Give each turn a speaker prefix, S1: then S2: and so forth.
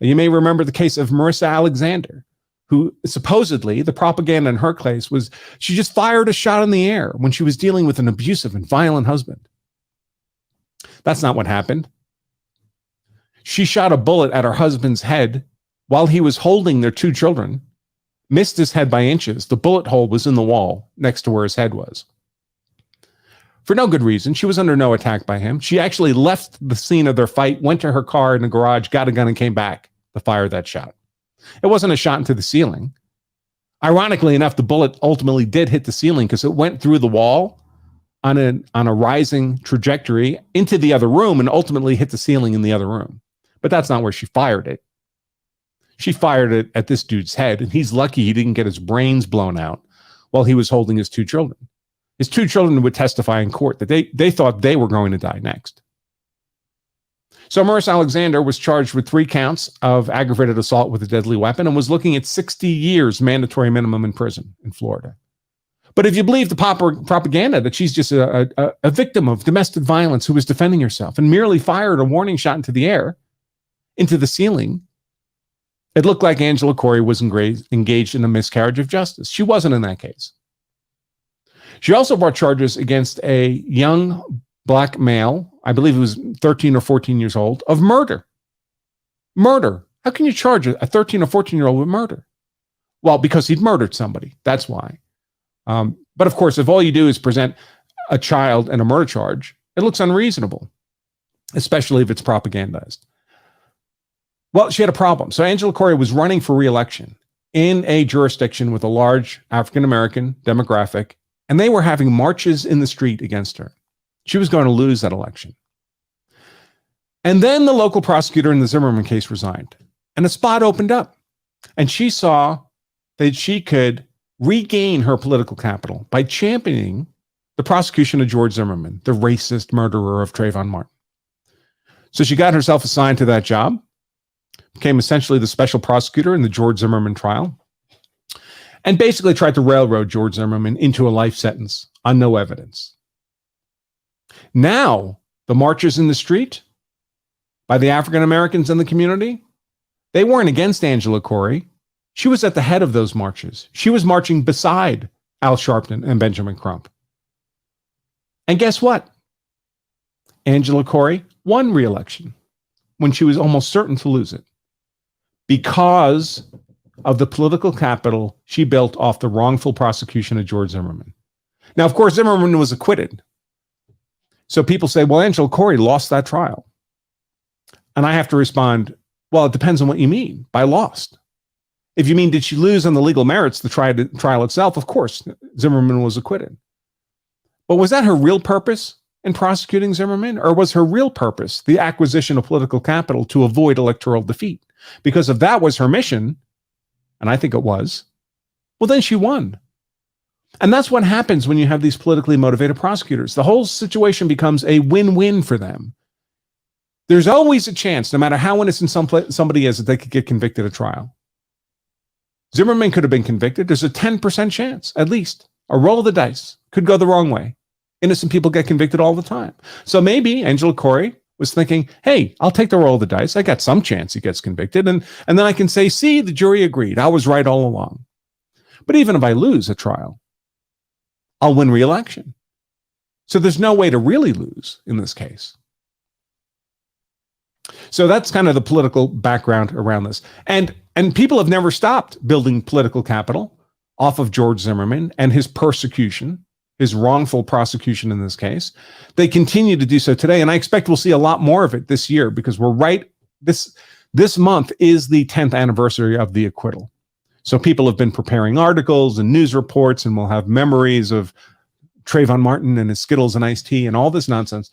S1: You may remember the case of Marissa Alexander, who supposedly the propaganda in her case was she just fired a shot in the air when she was dealing with an abusive and violent husband. That's not what happened. She shot a bullet at her husband's head while he was holding their 2 children, missed his head by inches. The bullet hole was in the wall next to where his head was. For no good reason. She was under no attack by him. She actually left the scene of their fight, went to her car in the garage, got a gun, and came back to fire that shot. It wasn't a shot into the ceiling. Ironically enough, the bullet ultimately did hit the ceiling because it went through the wall on a rising trajectory into the other room and ultimately hit the ceiling in the other room. But that's not where she fired it. She fired it at this dude's head, and he's lucky he didn't get his brains blown out while he was holding his 2 children. His 2 children would testify in court that they thought they were going to die next. So Marissa Alexander was charged with 3 counts of aggravated assault with a deadly weapon and was looking at 60 years mandatory minimum in prison in Florida. But if you believe the propaganda that she's just a victim of domestic violence who was defending herself and merely fired a warning shot into the air, into the ceiling, it looked like Angela Corey was engaged in a miscarriage of justice. She wasn't in that case. She also brought charges against a young black male, I believe he was 13 or 14 years old, of murder. Murder. How can you charge a 13 or 14-year-old with murder? Well, because he'd murdered somebody. That's why. But of course, if all you do is present a child and a murder charge, it looks unreasonable, especially if it's propagandized. Well, she had a problem. So Angela Corey was running for re-election in a jurisdiction with a large African-American demographic, and they were having marches in the street against her. She was going to lose that election. And then the local prosecutor in the Zimmerman case resigned, and a spot opened up. And she saw that she could regain her political capital by championing the prosecution of George Zimmerman, the racist murderer of Trayvon Martin. So she got herself assigned to that job, became essentially the special prosecutor in the George Zimmerman trial, and basically tried to railroad George Zimmerman into a life sentence on no evidence. Now, the marchers in the street by the African Americans in the community, they weren't against Angela Corey. She was at the head of those marches. She was marching beside Al Sharpton and Benjamin Crump. And guess what? Angela Corey won re-election when she was almost certain to lose it because of the political capital she built off the wrongful prosecution of George Zimmerman. Now, of course, Zimmerman was acquitted. So people say, well, Angela Corey lost that trial. And I have to respond, well, it depends on what you mean by lost. If you mean, did she lose on the legal merits, the trial itself? Of course, Zimmerman was acquitted. But was that her real purpose in prosecuting Zimmerman? Or was her real purpose the acquisition of political capital to avoid electoral defeat? Because if that was her mission, and I think it was, well, then she won. And that's what happens when you have these politically motivated prosecutors. The whole situation becomes a win-win for them. There's always a chance, no matter how innocent somebody is, that they could get convicted at trial. Zimmerman could have been convicted. There's a 10% chance, at least. A roll of the dice could go the wrong way. Innocent people get convicted all the time. So maybe Angela Corey was thinking, hey, I'll take the roll of the dice. I got some chance he gets convicted. And then I can say, see, the jury agreed. I was right all along. But even if I lose a trial, I'll win re-election. So there's no way to really lose in this case. So that's kind of the political background around this. And people have never stopped building political capital off of George Zimmerman and his persecution, his wrongful prosecution in this case. They continue to do so today, and I expect we'll see a lot more of it this year because we're right. This month is the 10th anniversary of the acquittal. So people have been preparing articles and news reports, and we'll have memories of Trayvon Martin and his Skittles and iced tea and all this nonsense.